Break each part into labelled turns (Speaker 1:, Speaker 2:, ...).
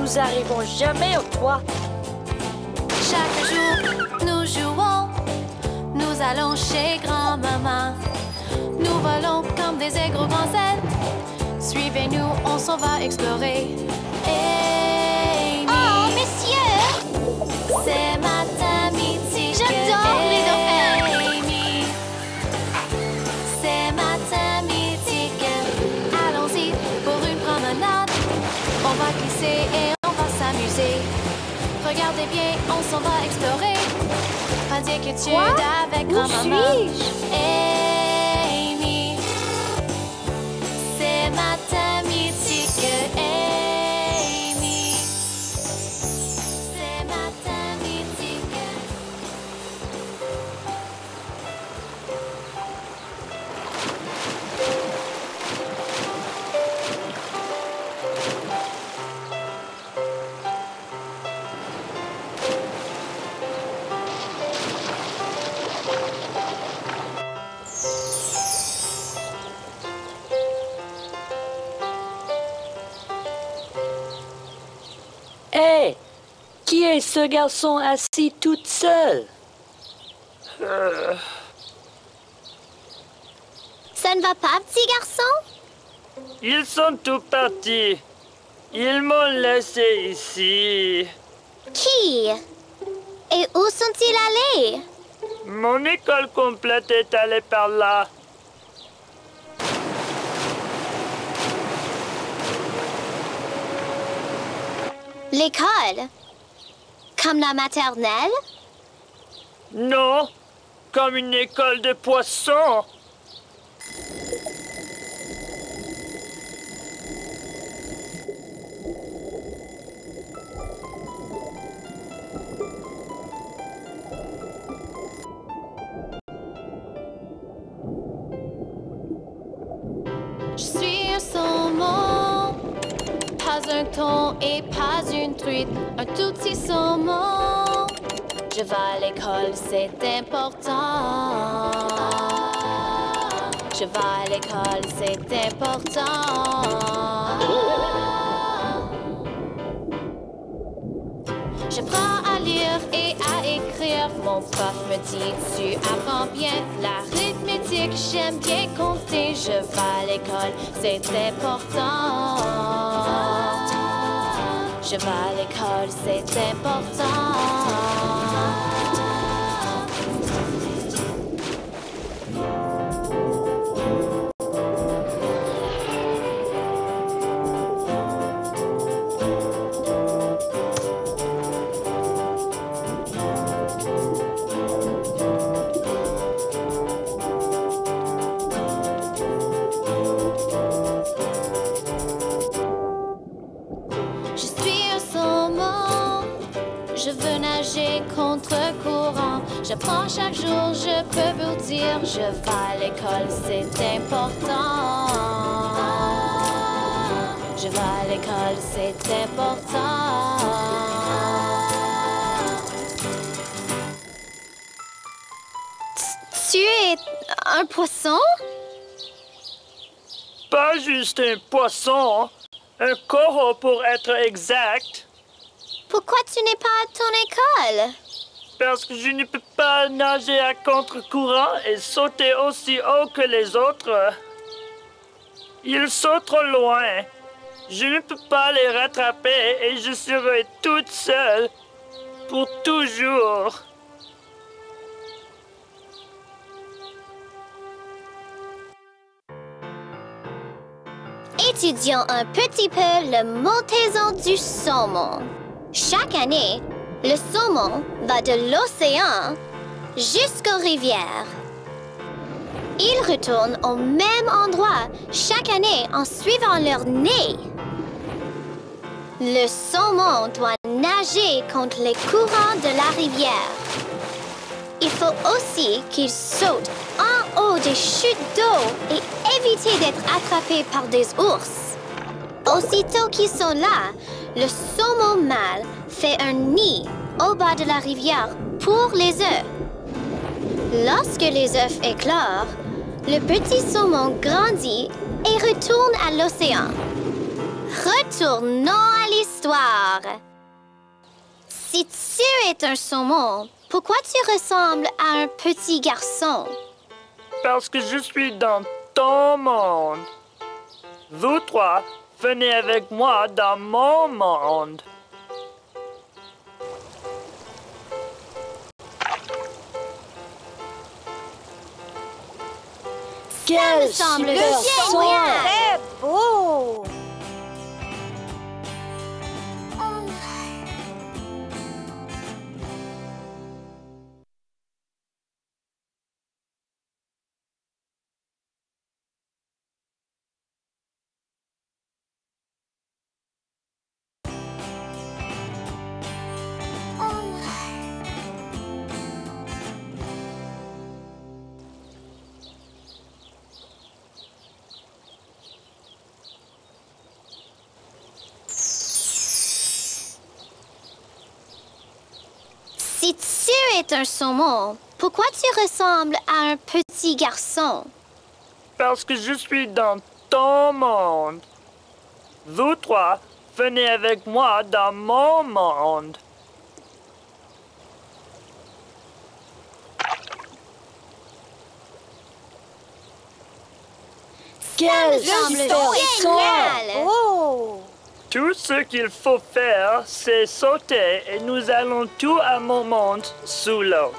Speaker 1: nous arrivons jamais au toit.
Speaker 2: Chaque jour, nous jouons. Nous allons chez grand-maman. Nous volons comme des aigres aux grands ailes. Suivez-nous, on s'en va explorer. Amy.
Speaker 3: Oh, monsieur!
Speaker 2: C'est matin mythique.
Speaker 3: J'adore les dauphins.
Speaker 2: Amy. C'est matin mythique. Allons-y pour une promenade. On va glisser et on va s'amuser. Regardez bien, on s'en va explorer. Pas d'inquiétude avec grand-maman. Amy. C'est matin mythique. Amy. C'est matin mythique.
Speaker 1: Hé! Qui est ce garçon assis tout seul?
Speaker 3: Ça ne va pas, petit garçon?
Speaker 4: Ils sont tous partis. Ils m'ont laissé ici.
Speaker 3: Qui? Et où sont-ils allés?
Speaker 4: Mon école complète est allée par là.
Speaker 3: L'école? Comme la maternelle?
Speaker 4: Non, comme une école de poissons.
Speaker 2: Je suis un saumon, pas un thon et pas une truite, un tout petit saumon. Je vais à l'école, c'est important. Je vais à l'école, c'est important. J'apprends à lire et à écrire. Mon prof me dit, tu apprends bien l'arithmétique. J'aime bien compter. Je vais à l'école, c'est important. Je vais à l'école, c'est important. Je veux nager contre-courant. J'apprends chaque jour, je peux vous dire. Je vais à l'école, c'est important. Je vais à l'école, c'est important.
Speaker 3: Tu es un poisson?
Speaker 4: Pas juste un poisson, un coraux pour être exact.
Speaker 3: Pourquoi tu n'es pas à ton école?
Speaker 4: Parce que je ne peux pas nager à contre-courant et sauter aussi haut que les autres. Ils sont trop loin. Je ne peux pas les rattraper et je serai toute seule pour toujours.
Speaker 3: Étudions un petit peu le montaison du saumon. Chaque année, le saumon va de l'océan jusqu'aux rivières. Ils retournent au même endroit chaque année en suivant leur nez. Le saumon doit nager contre les courants de la rivière. Il faut aussi qu'il saute en haut des chutes d'eau et éviter d'être attrapé par des ours. Aussitôt qu'ils sont là, le saumon mâle fait un nid au bas de la rivière pour les œufs. Lorsque les œufs éclorent, le petit saumon grandit et retourne à l'océan. Retournons à l'histoire. histoire. Si tu es un saumon, pourquoi tu ressembles à un petit garçon?
Speaker 4: Parce que je suis dans ton monde. Vous trois, venez avec moi dans mon monde.
Speaker 1: Quel
Speaker 3: semble
Speaker 1: super son!
Speaker 3: génial!
Speaker 5: Très beau!
Speaker 3: Si tu es un saumon, pourquoi tu ressembles à un petit garçon?
Speaker 4: Parce que je suis dans ton monde. Vous trois, venez avec moi dans mon monde.
Speaker 1: Quel
Speaker 3: semble
Speaker 1: super son!
Speaker 3: génial!
Speaker 5: Oh!
Speaker 4: Tout ce qu'il faut faire, c'est sauter et nous allons tout à mon monde sous l'eau.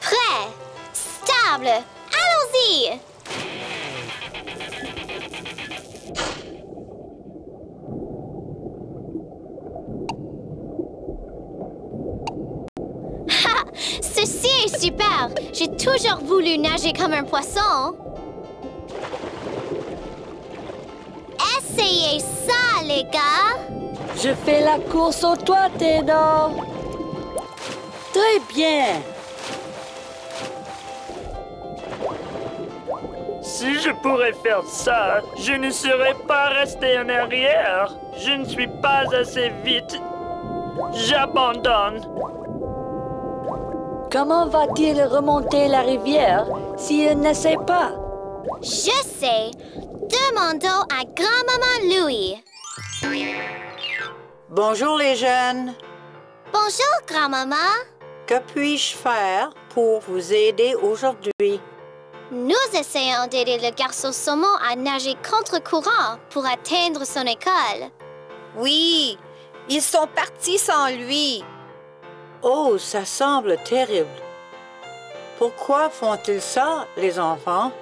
Speaker 3: Prêt, stable, allons-y! Ha! Ceci est super! J'ai toujours voulu nager comme un poisson. Essayez ça, les gars!
Speaker 1: Je fais la course au toit, Théodore. Très bien.
Speaker 4: Si je pourrais faire ça, je ne serais pas resté en arrière. Je ne suis pas assez vite. J'abandonne.
Speaker 1: Comment va-t-il remonter la rivière s'il n'essaie pas?
Speaker 3: Je sais! Demandons à grand-maman Louie.
Speaker 6: Bonjour les jeunes.
Speaker 3: Bonjour, grand-maman.
Speaker 6: Que puis-je faire pour vous aider aujourd'hui?
Speaker 3: Nous essayons d'aider le garçon saumon à nager contre-courant pour atteindre son école.
Speaker 5: Oui, ils sont partis sans lui.
Speaker 6: Oh, ça semble terrible. Pourquoi font-ils ça, les enfants?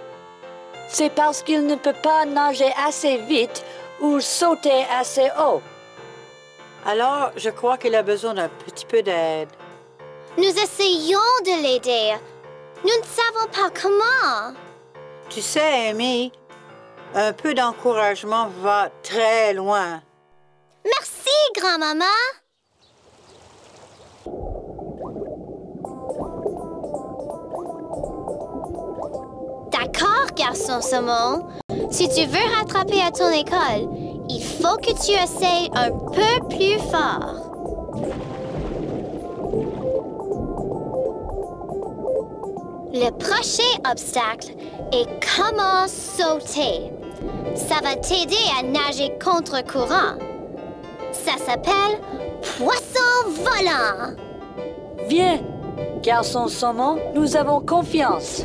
Speaker 1: C'est parce qu'il ne peut pas nager assez vite ou sauter assez haut.
Speaker 6: Alors, je crois qu'il a besoin d'un petit peu d'aide.
Speaker 3: Nous essayons de l'aider. Nous ne savons pas comment.
Speaker 6: Tu sais, Amy, un peu d'encouragement va très loin.
Speaker 3: Merci, grand-maman. D'accord, garçon saumon. Si tu veux rattraper à ton école, il faut que tu essayes un peu plus fort. Le prochain obstacle est comment sauter. Ça va t'aider à nager contre-courant. Ça s'appelle poisson volant.
Speaker 1: Viens, garçon saumon, nous avons confiance.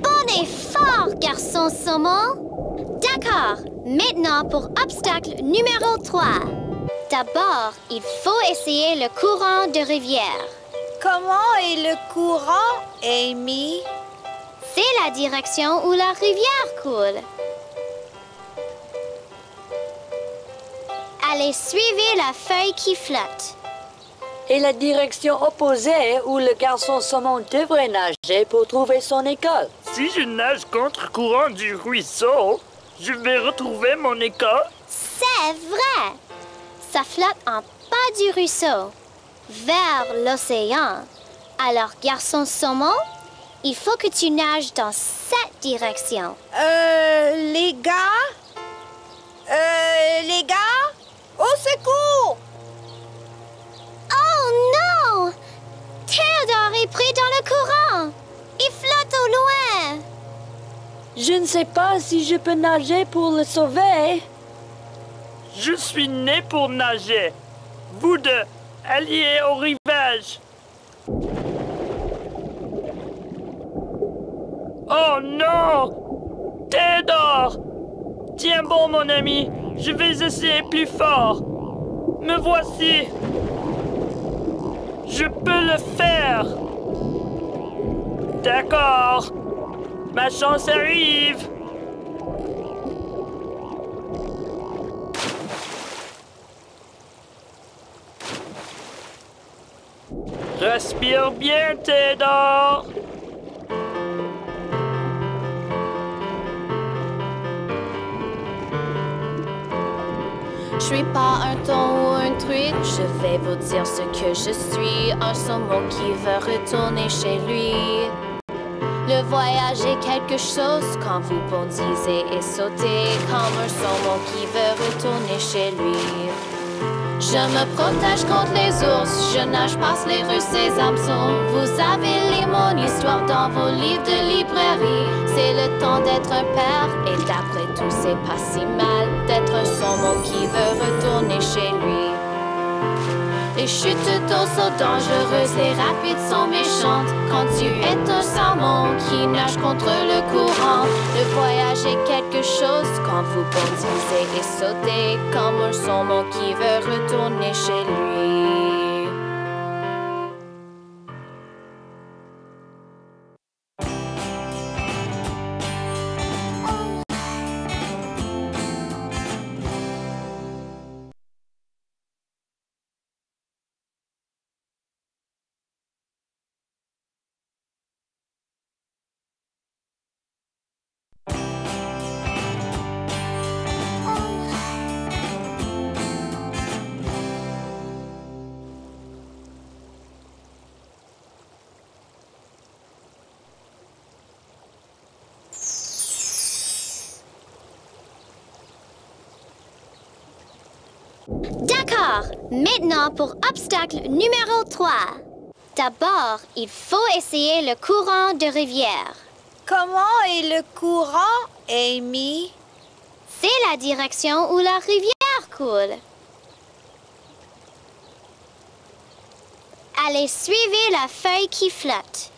Speaker 3: Bon effort, garçon saumon. D'accord, maintenant pour obstacle numéro 3. D'abord, il faut essayer le courant de rivière.
Speaker 5: Comment est le courant, Amy?
Speaker 3: C'est la direction où la rivière coule. Allez, suivez la feuille qui flotte.
Speaker 1: Et la direction opposée où le garçon saumon devrait nager pour trouver son école.
Speaker 4: Si je nage contre courant du ruisseau, je vais retrouver mon école.
Speaker 3: C'est vrai! Ça flotte en bas du ruisseau, vers l'océan. Alors, garçon saumon, il faut que tu nages dans cette direction.
Speaker 5: Les gars? Les gars? Au
Speaker 1: Je ne sais pas si je peux nager pour le sauver.
Speaker 4: Je suis né pour nager. Vous deux, alliez au rivage. Oh non! Théodore! Tiens bon, mon ami. Je vais essayer plus fort. Me voici. Je peux le faire. D'accord. Ma chance arrive. Respire bien, Théodore.
Speaker 2: Je suis pas un thon ou une truite, je vais vous dire ce que je suis, un saumon qui veut retourner chez lui. Le voyage est quelque chose quand vous bondissez et sautez, comme un saumon qui veut retourner chez lui. Je me protège contre les ours, je nage passe les rues, ces hameçons. Vous avez lu mon histoire dans vos livres de librairie. C'est le temps d'être un père, et d'après tout, c'est pas si mal d'être un saumon qui veut retourner chez lui. Les chutes d'eau sont dangereuses, les rapides sont méchantes. Quand tu es un saumon qui nage contre le courant, le voyage est quelque chose quand vous bondissez et sautez, comme un saumon qui veut retourner chez lui.
Speaker 3: D'accord, maintenant pour obstacle numéro 3. D'abord, il faut essayer le courant de rivière.
Speaker 5: Comment est le courant, Amy?
Speaker 3: C'est la direction où la rivière coule. Allez, suivez la feuille qui flotte.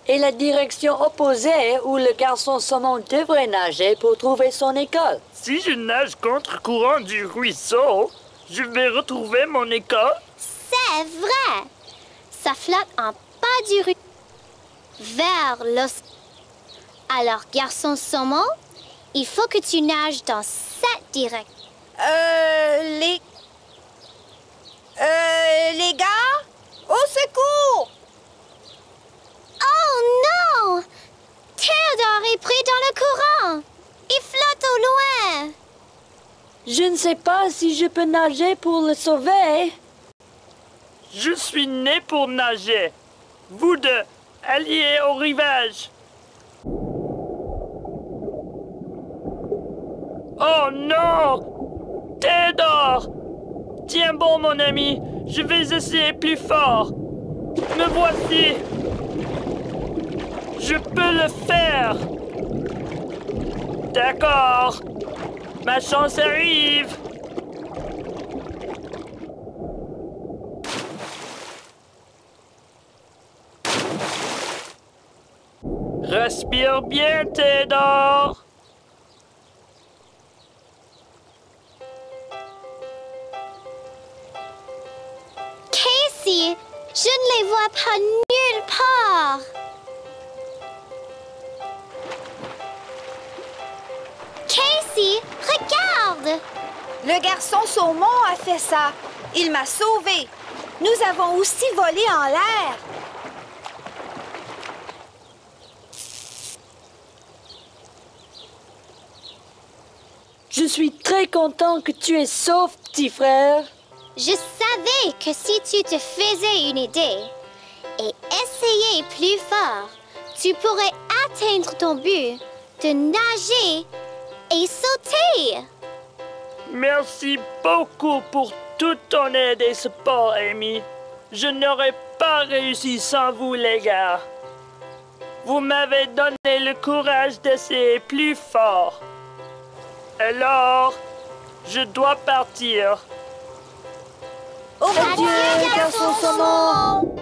Speaker 1: Et la direction opposée où le garçon saumon devrait nager pour trouver son école.
Speaker 4: Si je nage contre courant du ruisseau, je vais retrouver mon école.
Speaker 3: C'est vrai! Ça flotte en bas du ruisseau vers l'océan. Alors, garçon saumon, il faut que tu nages dans cette direction.
Speaker 5: Les gars, au secours!
Speaker 3: Oh non! Théodore est pris dans le courant. Il flotte au loin.
Speaker 1: Je ne sais pas si je peux nager pour le sauver.
Speaker 4: Je suis né pour nager. Vous deux, alliez au rivage. Oh non! Théodore! Tiens bon, mon ami. Je vais essayer plus fort. Me voici. Je peux le faire. D'accord. Ma chance arrive. Respire bien, Théodore.
Speaker 3: Casey, je ne les vois pas nulle part. Casey, regarde!
Speaker 5: Le garçon saumon a fait ça. Il m'a sauvé. Nous avons aussi volé en l'air.
Speaker 1: Je suis très content que tu es sauf, petit frère.
Speaker 3: Je savais que si tu te faisais une idée et essayais plus fort, tu pourrais atteindre ton but de nager et sauter.
Speaker 4: Merci beaucoup pour toute ton aide et support, Amy. Je n'aurais pas réussi sans vous, les gars. Vous m'avez donné le courage d'essayer plus fort. Alors, je dois partir.
Speaker 1: Adieu, garçon saumon!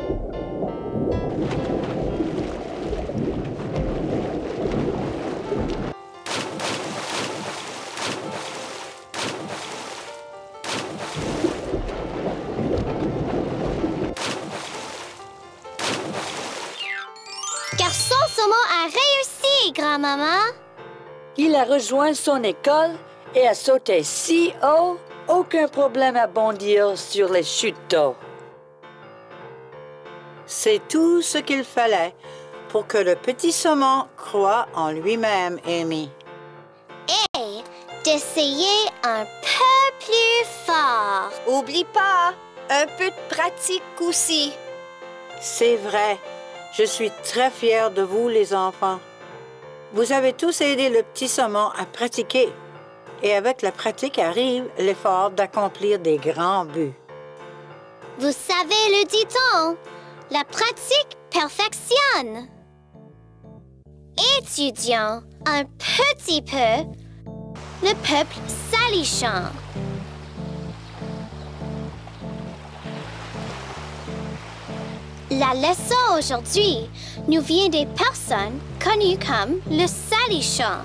Speaker 3: Garçon saumon a réussi, grand-maman.
Speaker 1: Il a rejoint son école et a sauté si haut, aucun problème à bondir sur les chutes d'eau.
Speaker 6: C'est tout ce qu'il fallait pour que le petit saumon croie en lui-même, Amy.
Speaker 3: Et d'essayer un peu plus fort.
Speaker 5: Oublie pas, un peu de pratique aussi.
Speaker 6: C'est vrai. Je suis très fière de vous, les enfants. Vous avez tous aidé le petit saumon à pratiquer. Et avec la pratique arrive l'effort d'accomplir des grands buts.
Speaker 3: Vous savez le dit-on, la pratique perfectionne. Étudions un petit peu le peuple salichant. La leçon aujourd'hui nous vient des personnes connues comme le salichant.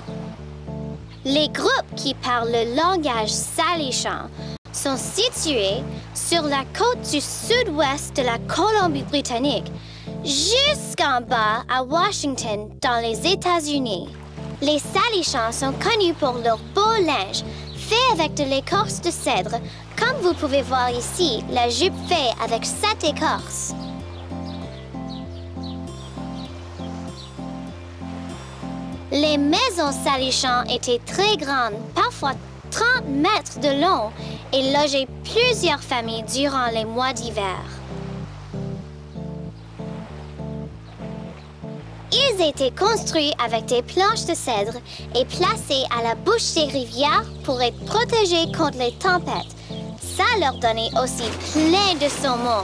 Speaker 3: Les groupes qui parlent le langage salichant sont situés sur la côte du sud-ouest de la Colombie-Britannique, jusqu'en bas à Washington, dans les États-Unis. Les salichants sont connus pour leur beau linge, fait avec de l'écorce de cèdre, comme vous pouvez voir ici, la jupe faite avec cette écorce. Les maisons salichants étaient très grandes, parfois 30 mètres de long, et logeaient plusieurs familles durant les mois d'hiver. Ils étaient construits avec des planches de cèdre et placés à la bouche des rivières pour être protégés contre les tempêtes. Ça leur donnait aussi plein de saumon.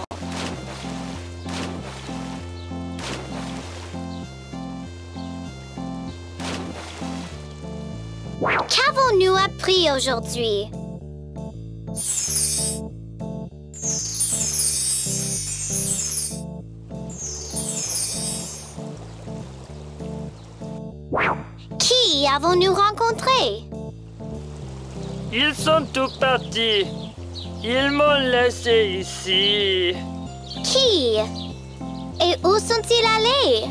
Speaker 3: Qu'avons-nous appris aujourd'hui? Qui avons-nous rencontré?
Speaker 4: Ils sont tous partis. Ils m'ont laissé ici.
Speaker 3: Qui? Et où sont-ils allés?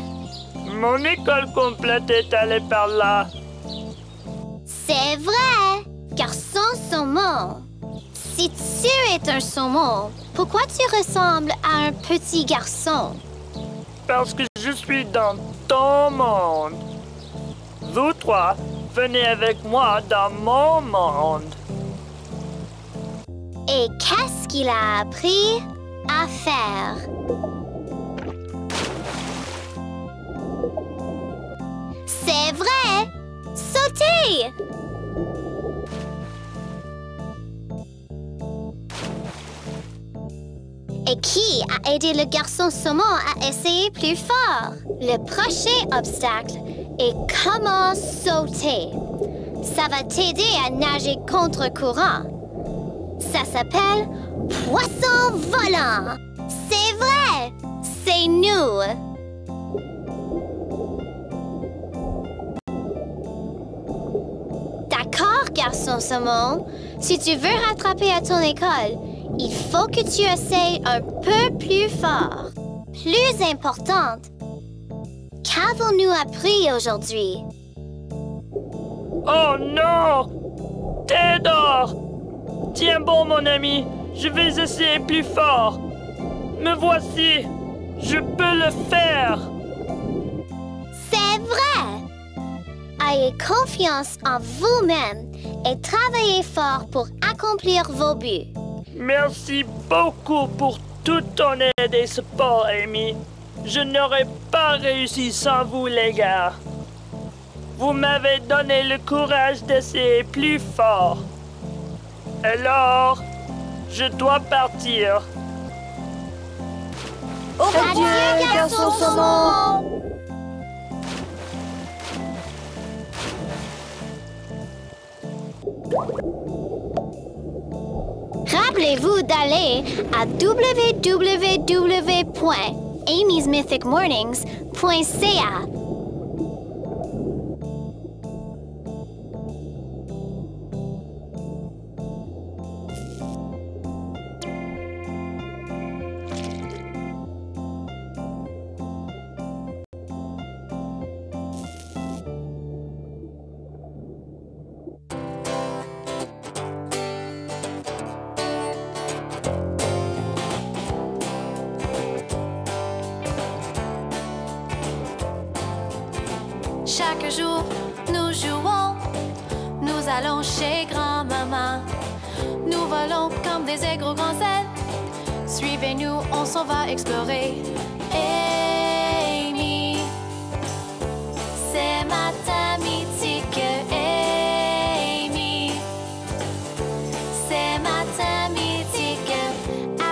Speaker 4: Mon école complète est allée par là.
Speaker 3: C'est vrai! Garçon saumon! Si tu es un saumon, pourquoi tu ressembles à un petit garçon?
Speaker 4: Parce que je suis dans ton monde. Vous trois, venez avec moi dans mon monde.
Speaker 3: Et qu'est-ce qu'il a appris à faire? C'est vrai! Sauter! Et qui a aidé le garçon saumon à essayer plus fort? Le prochain obstacle est comment sauter. Ça va t'aider à nager contre courant. Ça s'appelle poisson volant. C'est vrai! C'est nous! D'accord, garçon saumon. Si tu veux rattraper à ton école, il faut que tu essayes un peu plus fort. Plus importante, qu'avons-nous appris aujourd'hui?
Speaker 4: Oh non! Théodore! Tiens bon, mon ami. Je vais essayer plus fort. Me voici. Je peux le faire.
Speaker 3: C'est vrai! Ayez confiance en vous-même et travaillez fort pour accomplir vos buts.
Speaker 4: Merci beaucoup pour toute ton aide et support, Amy. Je n'aurais pas réussi sans vous, les gars. Vous m'avez donné le courage d'essayer plus fort. Alors, je dois partir.
Speaker 1: Adieu, garçon saumon!
Speaker 3: Rappelez-vous d'aller à www.amysmythicmornings.ca.
Speaker 2: Chaque jour, nous jouons, nous allons chez grand-maman. Nous volons comme des aigres aux grands ailes. Suivez-nous, on s'en va explorer. Amy, c'est matin mythique. Amy, c'est matin mythique.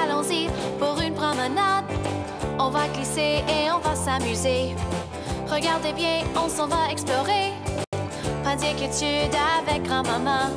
Speaker 2: Allons-y pour une promenade. On va glisser et on va s'amuser. Regardez bien, on s'en va explorer. Pas d'inquiétude avec grand-maman.